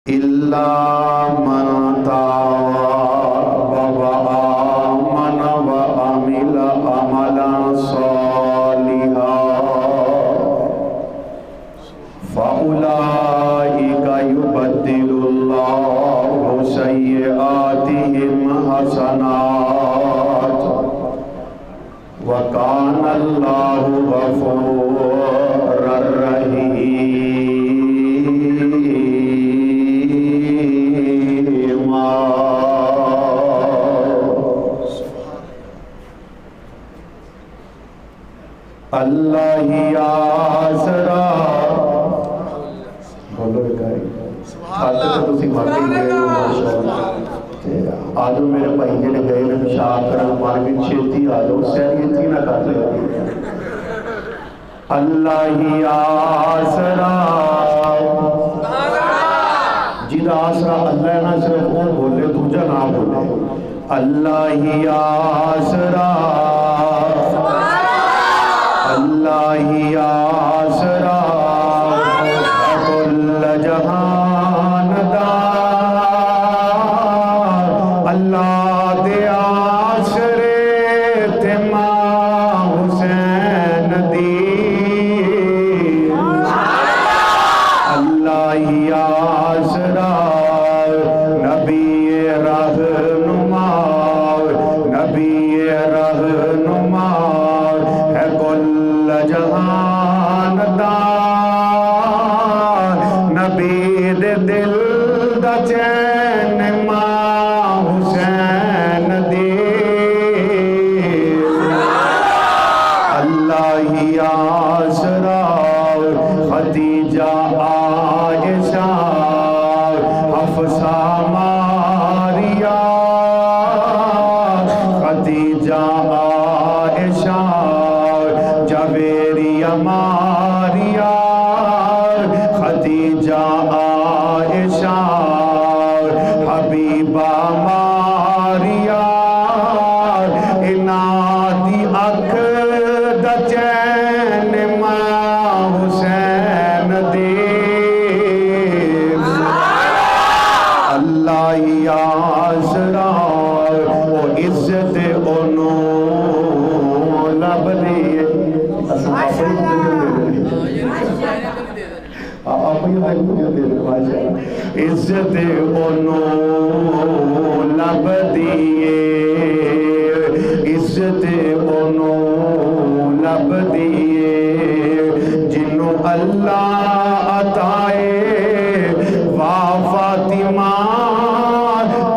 إلا من تاب وآمن وعمل عملا صالحا فأولئك يبدل الله سيئاتهم حسنات وكان الله غفورا رحيما. اللہ آسرا بولو آجو میرے بھائی جڑے گئے نے پیشاب کرن پانی میں چھیتی آجو سیری تھی نہ کر لے. اللہ آسرا جیدہ آسرا اللہ نہ صرف کون بولے دوجہ نہ بولے. اللہ آسرا اللہ آسرا کل جہان دار اللہ دے آسرے تمام حسین دی اللہ آسرا نبی رہنما نبی رہنما ہے کل جہان دار نبی دے دل دا چین ماں حسین دی اللہ آسرا خدیجہ عائشہ حفصہ ماریہ خدیجہ عائشہ جویریہ ماریہ خدیجہ عائشہ حبیبہ ماریہ انادی اکھ دا چین ماں حسین دی اللہ آسرا وہ عزت انہوں لب دیئے عزت انہوں لب دیئے عزت انہوں لب دیئے جنہوں اللہ عطائے واہ فاطمہ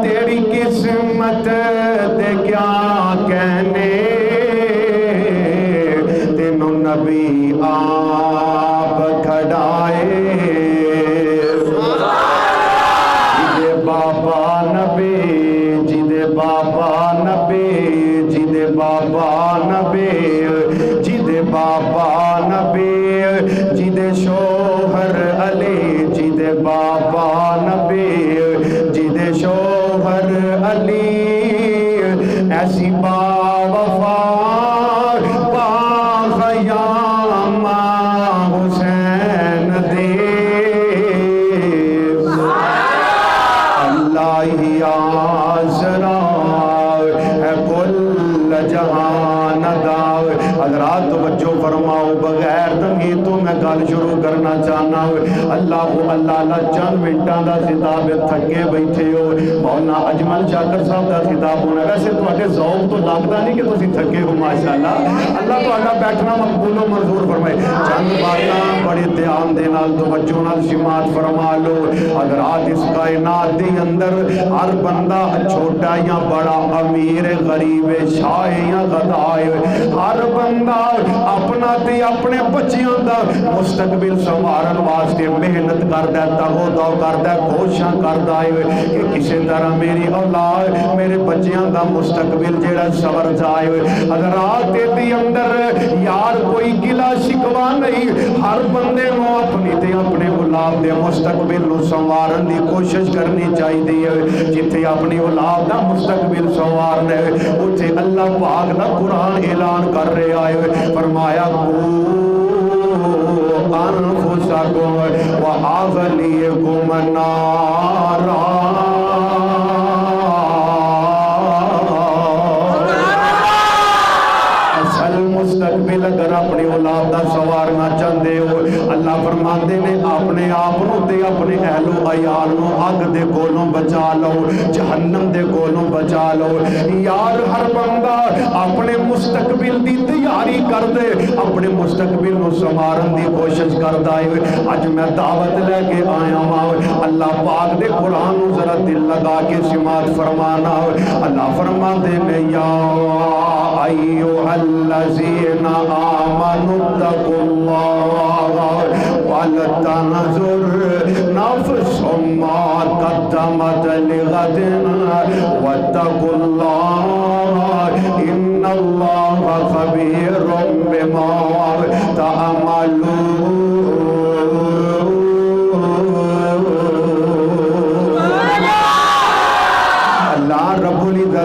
تیری قسمت دے کیا کہنے تینوں نبی آپ کھڑائے جدے بابا نبی جدے بابا نبی جدے بابا نبی جدے بابا نبی جدے شوہر علی جدے بابا نبی جدے شوہر علی ایسی با وفا با خیام حسین دے اللہ آسرا ہے کل جہان دار. حضرات توجہ فرماؤ بغیر تنگی تو میں گل شروع کرنا چاہنا ہوں. اللہ کو اللہ چند منٹاں دا خطاب تھکے بیٹھے ہو. مولانا اجمل شاکر صاحب دا خطاب ہونا ویسے تواڈے ذوق تو لگدا نہیں کہ تسی تھکے ہو ماشاءاللہ. اللہ تہاڈا بیٹھنا مقبول و منظور فرمائے. چند باتاں بڑے دھیان دے نال توجہ نال سماعت فرما لو. حضرات اس کائنات دے اندر ہر بندہ چھوٹا یا بڑا امیر غریب شاہ یا غدائے ہر بندہ اپنا تے اپنے بچیاں دا مستقبل سنوارن واسطے محنت کردا ہے تگو دو کردا ہے کوششاں کردا ہے کہ کسی طرح میری اولاد میرے بچیاں دا مستقبل جیڑا سور جائے. حضرات دے اندر یار کوئی گلا شکوا نہیں. ہر بندے نو اپنی تے اپنے اولاد دے مستقبل نو سنوارن دی کوشش کرنی چاہیے. جتھے اپنی اولاد دا مستقبل سنوارنا ہے اوتھے اللہ پاک دا قرآن اعلان کر رہا ہے. فرمایا انفسکم و اہلیکم نارا आलो अयाल नो अग दे कोलों बचा लो, जहन्नम दे कोलों बचा लो। यार हर बंदा अपने मुस्तकबिल दी तैयारी कर दे, अपने मुस्तकबिल नु संवारन दी कोशिश करदा है। अज मैं दावत लेके आया हां, अल्लाह पाक दे कुरान नु जरा दिल लगा के समात फरमाना। अल्लाह फरमाते ने या अय्युहल्लज़ीना आमनु तक़ुल्लाह वल तनजुर नफ्सुम मा क़द्दमत लिग़दिन वत्तक़ुल्लाह इन्नल्लाहा ख़बीरुम बिमा तअमलून।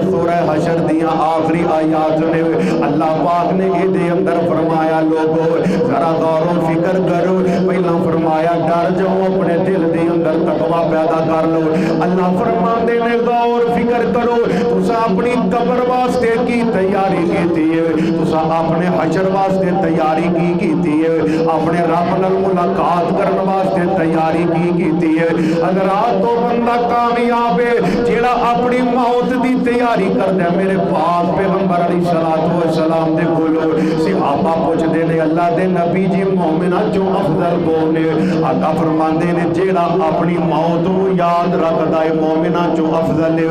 सूरह हशर दियां आखिरी आयात ने अल्लाह पाक ने इहदे अंदर फरमाया लोगो जरा गौर फिक्र करो। पहला फरमाया डर जाओ, अपने दिल दे अंदर तकवा पैदा कर लो। अल्लाह फरमाते ने गौर फिक्र करो, तुसा अपनी कब्र वास्ते की तैयारी कीती है, तुसा अपने हशर वास्ते तैयारी की कीती है, अपने रब नाल मुलाकात करने वास्ते तैयारी की कीती है। अगर आज तो बंदा कामयाब है जेड़ा अपनी मौत दी तैयारी करदा है। मेरे पाक पैगंबर अलैहिस्सलातु वस्सलाम दे कोलो सहाबा पुछदे ने अल्लाह दे नबी जी मोमिना चो अफजल कौन है? आका फरमांदे ने जेड़ा अपनी मौत नूं याद रखदा है मोमिना चो अफजल है।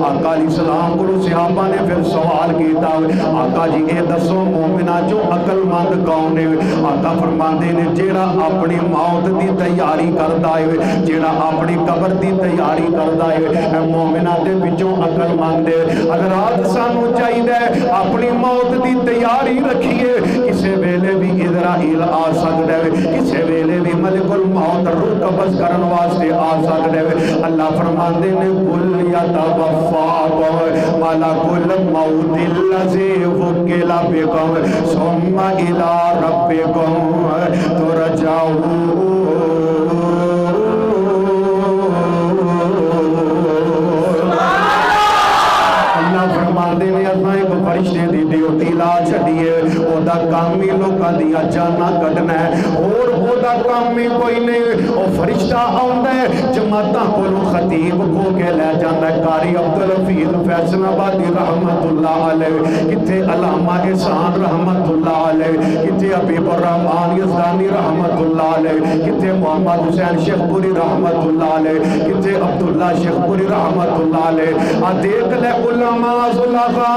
आका अलैहिस्सलाम कोलो सहाबा ने फिर सवाल कीता आका जी ए दसो मोमिना चो अकलमंद कौन है? आका फरमांदे ने जेड़ा अपनी मौत दी तैयारी करदा है, जेड़ा अपनी कब्र दी तैयारी करदा है, मोमिना दे विचों अकलमंद है। अगर आज सानू चाहिए अपनी मौत की तैयारी रखिए, किसी वेले भी इजराइल आ सकता है, किसी वेले भी मलिकुल मौत रूह कब्ज़ करने वास्ते आ सकता है। अल्लाह फरमाते ने कुल यतवफ़्फ़ाकुम मलकुल मौतिल्लज़ी वुक्किला बिकुम सुम्मा इला रब्बिकुम तुरजाऊन। फरिश्ते दी ड्यूटी ला छड़िए, ओदा काम ही लोकां दियां जानां कढना है, और ओदा काम ही कोई नहीं। ओ फरिश्ता आउंदा है जमातां कोलों खतीब खो के ले जांदा है। कारी अब्दुल हफीज फैसलाबादी रहमतुल्लाह अलैह, किथे अलामा एहसान रहमतुल्लाह अलैह, किथे हबीबुर रहमान यज़दानी रहमतुल्लाह अलैह, किथे मोहम्मद हुसैन शेखपुरी रहमतुल्लाह अलैह, किथे अब्दुल्ला शेखपुरी रहमतुल्लाह अलैह। आ देख ले उलमा ज़ुलाफा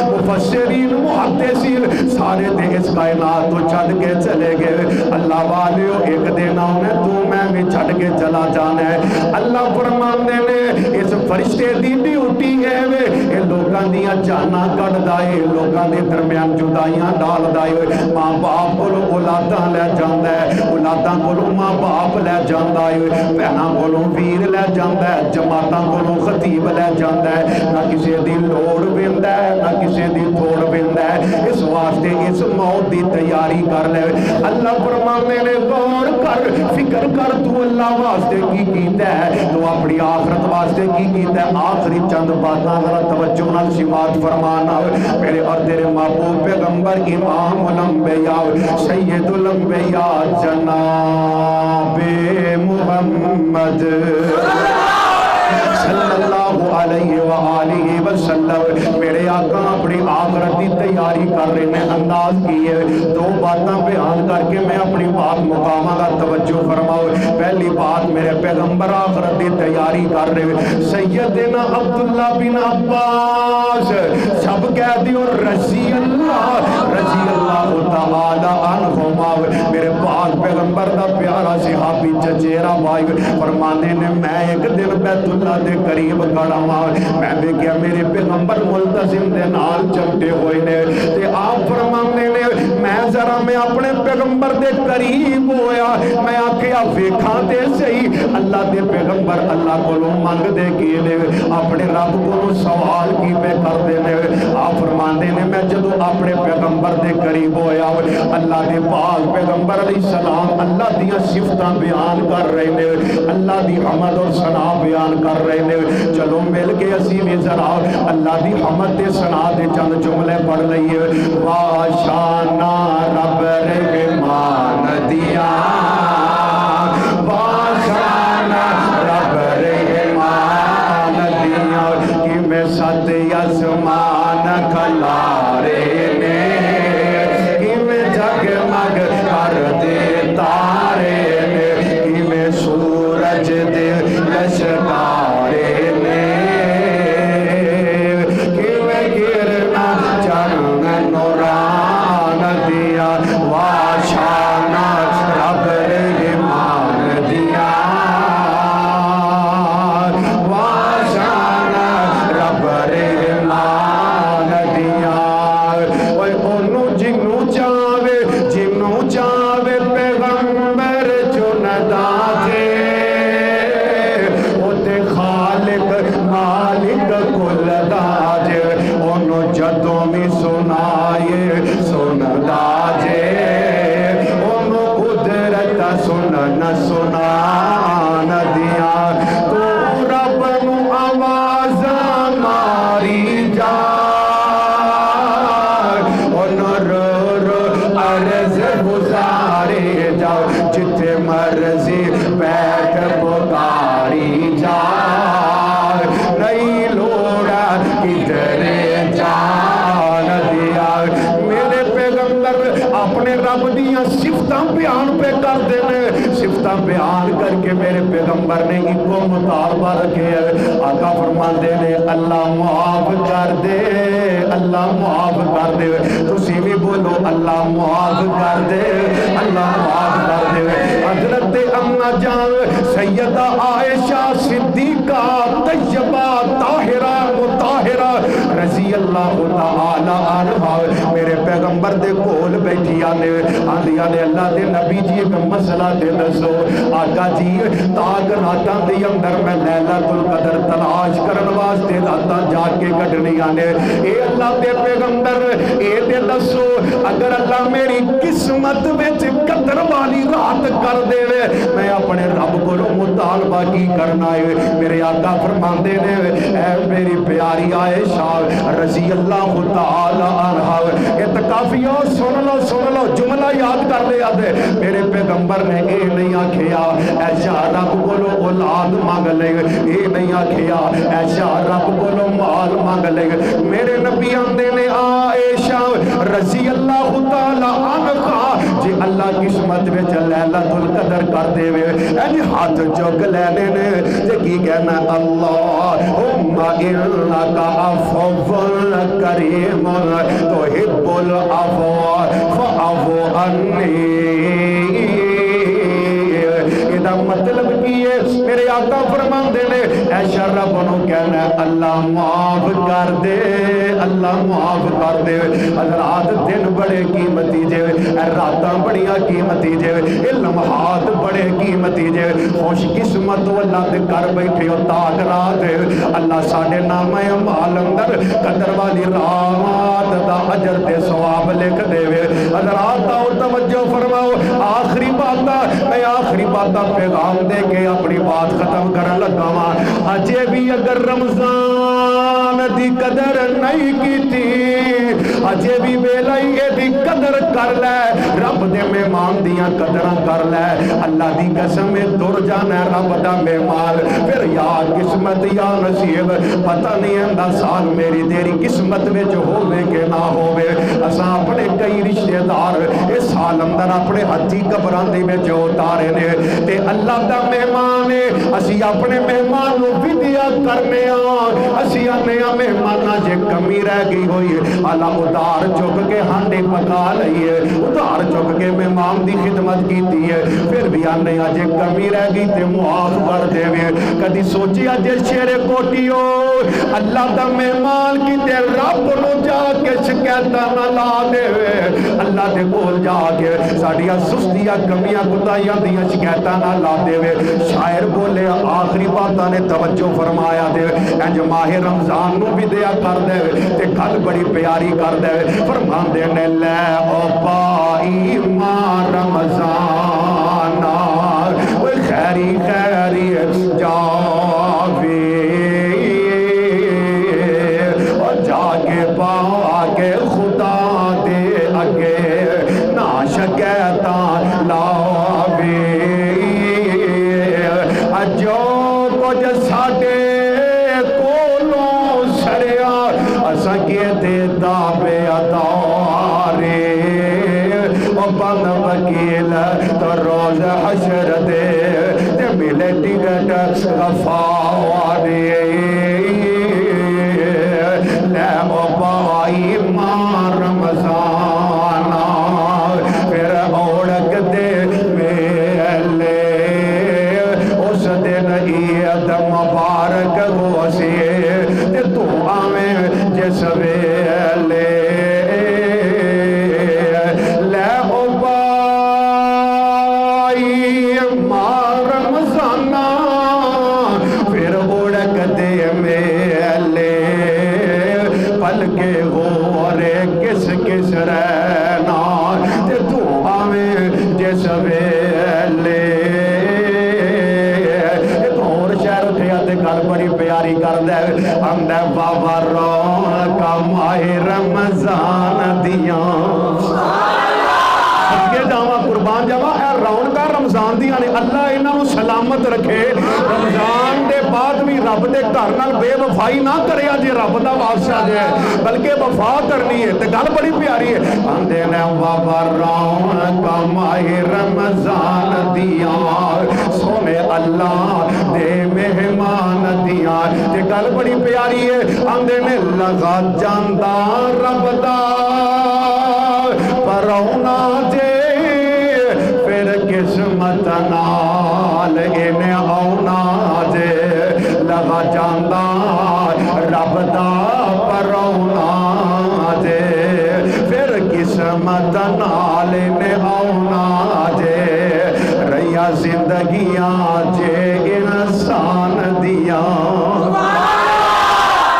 मुफस्सिरीन मुहद्दिसीन सारे दे इस कायनात तो छड़ के चले गए। अल्लाह वालियो एक दिन आने तू मैं भी छड़ के चला जाना है। अल्लाह फरमांदे ने इस फरिश्ते दी ड्यूटी है वे ए लोकां दियां जानां कढदा है, लोकां दे दरमियान जुदाइयां डालदा है। मां बाप कोलों औलादां ले जांदा है, औलादां कोलों मां बाप ले जांदा है, भैणां कोलों वीर ले जांदा है, जमातां कोलों खतीब ले जांदा है। ना किसी दी लोड़ वेंदा है, ना किसी दी थोड़ वेंदा है। इस वास्ते इस मौत दी तैयारी कर ले। अल्लाह फरमाते ने गौर कर फिक्र कर तू अल्लाह वास्ते की कीता है, तू अपनी आखिरत वास्ते की कीता है। आखिरी चंद बातां जरा तवज्जो नाल सिमात फरमाना मेरे और तेरे महबूब पैगंबर इमामुल अंबिया सय्यदुल अंबिया जनाबे मुहम्मद सल्लल्लाहु अलैहि व आलिहि वसल्लम मेरे आका अपनी आखिरत की तैयारी कर रहे हैं। अंदाज की है दो बातें बयान करके मैं अपनी बात मुकामागा, तवज्जो फरमाओ। पहली बात मेरे पैगंबर आखिरत की तैयारी कर रहे सैयदना अब्दुल्ला बिन अब्बास, सब कह दियो रज़ी अल्लाह तआला अन्हुमा। मेरे पाक पैगंबर दा प्यारा सहाबी चचेरा भाई फरमाने ने मैं एक दिन बैतुल्ला दे करीब खड़ा हुआ, मैं देखा मेरे पैगंबर मुल्तजिम दे नाल चमटे हुए ने ते आप फरमाने ने मैं जरा मैं अपने पैगंबर दे करीब होया, मैं आखिया वेखा ते सही अल्लाह दे पैगंबर अल्लाह कोलों मंगदे की ने, अपने रब कोलों सवाल की पे करदे ने। आप फरमाते ने मैं जदों अपने पैगंबर दे करीब होया अल्लाह दे पाक पैगंबर अलैहिस्सलाम अल्लाह दियां सिफतां बयान कर रहे ने, अल्लाह दी हमद और सना बयान कर रहे ने। चलो मिल के असी भी जरा अल्लाह दी हमद ते सना दे चंद जुमले पढ़ लईए। वाशाना रब रहमान दिया, वाशाना लश्कारे ने किवें गिरना चरण नूरान दिया वाशाना रब रहमान दिया वाशाना रब रहमान दिया ओनू जिन्नू चावे पैगंबर चुनदा थे ओते खालिक मालिक कुल दा जे ओनू जदों भी सुनाए सुनदा जे ओनू कुदरत सुनन सुनान दिया तू रब नू आवाज़ मारी जा अर्ज गुजारे जाओ जिथे मर्जी बैठ पुकारी जा नहीं लोड़ा किधरे जान दिया मेरे पैगंबर अपने रब दियां सिफतां बयान पे करते हैं सिफतां बयान करके मेरे पैगंबर ने इको मुतालबा रखे आका फरमाते ने अल्लाह मुआफ कर दे अल्लाह मुआफ कर दे तुसी भी बोलो अल्लाह मुआफ कर दे अल्लाह मुआफ कर दे हजरत अम्मा जान सैयदा आयशा सिद्दीका तैयबा ताहिरा मुताहिरा रज़ी अल्लाह तआला अन्हा मेरे पैगंबर दे कोल बैठिया ने आंदिया ने अल्लाह दे नबी जी एक मसला दे दसो आका जी ताक रातां दे अंदर मैं लैलतुल कदर तलाश करन वास्ते रातां जाके कढनियां ने ए अल्लाह दे पैगंबर ए ते दसो अगर अल्लाह मेरी किस्मत विच कदर वाली रात कर देवे मैं अपने रब कोलों मुतालबा की करना है मेरे आका फरमांदे ने ऐ मेरी प्यारी आयशा रज़ी अल्लाह तआला अन्हा इत्काफियो सुन लो जुमला याद कर लिया दे मेरे पैगंबर ने ये नहीं आखिया ऐशा रब कोलों औलाद मांग ले ये नहीं आखिया ऐशा रब कोलों माल मांग ले मेरे नबी आंदे ने आयशा रज़ी अल्लाह तआला अन्हा जे अल्लाह किस्मत विच लैलतुल कदर कर देवे एनी हाथ चुक लेने ने ते की कहना अल्लाहुम्मा इन्नका अफ़्वुन करीमुन तुहिब्बुल अफ़्वा फ़अफ़ु अन्नी इहदा मतलब की है मेरे आका फरमांदे ने ऐशा रब नूं कहना अल्लाह माफ कर दे अल्लाह माफ कर दे हज़रात दिन बड़े कीमती जे रातां बड़ियां कीमती जे ये लम्हात बड़े कीमती जे खुश किस्मत अल्लाह दे कर बैठे हो ताक रात अल्लाह साडे नामे अमाल अंदर कदर वाली रात दा अजर ते सवाब लिख देवे हज़रात आओ तवज्जो फरमाओ आखिरी बात मैं आखिरी बात पैगाम दे के अपनी बात खत्म करन लगा वां अजे भी अगर रमजान दी कदर नहीं कीती अजे भी वेला ही एदी कदर कर ले रब दे मेहमान दियां कदरां कर ले अल्लाह दी कसम में दुर जाना रब दा मेहमान फिर या किस्मत या नसीब पता नहीं आंदा साल मेरी तेरी किस्मत विच होवे के ना होवे असां अपने कई रिश्तेदार इस साल अंदर अपने हथी कबरां दे विच उतारे ने ते अल्लाह दा मेहमान है असी अपने मेहमान नूं विदिया करने असी आने मेहमाना जे कमी रह गई हुई अल्लाह उधार चुक के हांडे पका लईए उधार चुक के मेहमान की खिदमत की है फिर भी आने जे कमी रह गई तो मुआफ कर देवे कदी सोचिया जे शेरे कोटियो अल्लाह का मेहमान की रब नूं जाके शिकायत ना ला देवे अल्लाह के कोल जाके साडियां सुस्तियां कमियां कुताइयां दियां शिकायत ना ला देवे शायर बोले आखिरी बातां ने तवज्जो फरमाया दे इंज माहे रमजान नूं भी दिया कर दे ते गल बड़ी प्यारी कर दे फरमांदे ने लै ओ पाई मां रमजान ओए खैरी खैरी जावे और जाके पाके खुदा दे अगे ना शिकायता लावे जो कुछ साडे कोलों सड़िया असां के दे दावे अदारे बंद वकील तो रोज हशर दे मिले टिकट غفار لے او بائی ماں رمضان پھر اوڑک دے میلے اس دن عید مبارک ہو سی تے تو آویں جس ویلے لے او بائی ماں رمضان پھر اوڑک دے میلے پل کے ہو رے کس کس رہنا تے تو آویں جس ویلے ایک اور شہر اٹھیا تے گل بڑی پیاری کر دے آندا بابا رونقاں ماہ رمضان دیاں کے جاواں قربان جاواں اے رونقاں رمضان دیاں نے اللہ انہاں نوں سلامت رکھے رمضان دے بعد بھی رب دے گھر نال بے وفائی نہ کرے جے رب دا واسطہ جے بلکہ وفا کرنی ہے تے گل بڑی پیاری ہے آندے نے بابا رونقاں ماہ رمضان دیاں سونے اللہ دے مہمان دیاں تے گل بڑی پیاری ہے آندے نے لگا جاندا رب دا پرونا جے پھر قسمت نال انہیں آنا جے لگا جاندا رب دا پرونا جے پھر قسمت نال انہیں آنا جے رہیا زندگیاں جے انسان دیاں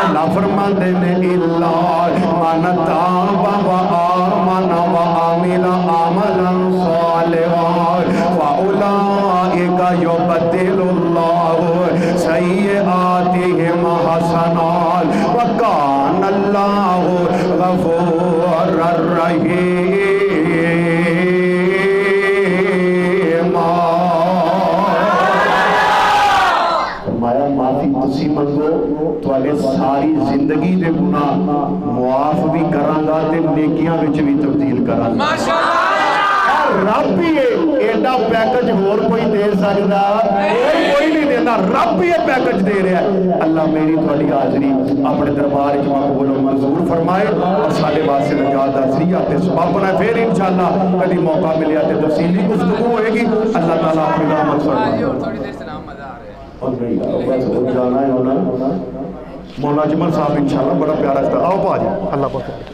اللہ فرماندے نے اللہ من تاب و آمن و عمل عملا صالحا فاولئک یبدل اللہ سیئاتہم حسنات وکان اللہ غفورا رحیما فرمایا معافی تسی منگو تواڈے ساری زندگی دے گناہ معاف بھی کرانگا تے نیکیاں وچ بھی تبدیل کرانگا ماشاءاللہ رب ہی ایڈا پیکج ہور کوئی دے سکدا کوئی نہیں دینا رب ہی پیکج دے رہا ہے اللہ میری تواڈی حاضری اپنے دربار وچ مقبول و منظور فرمائے اور ساڈے واسطے نجات دا ذریعہ تے سبب بنائے پھر انشاءاللہ کبھی موقع ملیا تے تفصیلی گفتگو ہوئے گی اللہ تعالیٰ اپنی رحمت فرمائے تھوڑی دیر سے نام مزہ آ رہا ہے اور نہیں بس ہو جانا ہے ہونا مولا جمل صاحب انشاءاللہ بڑا پیارا آؤ پا جائے اللہ پاک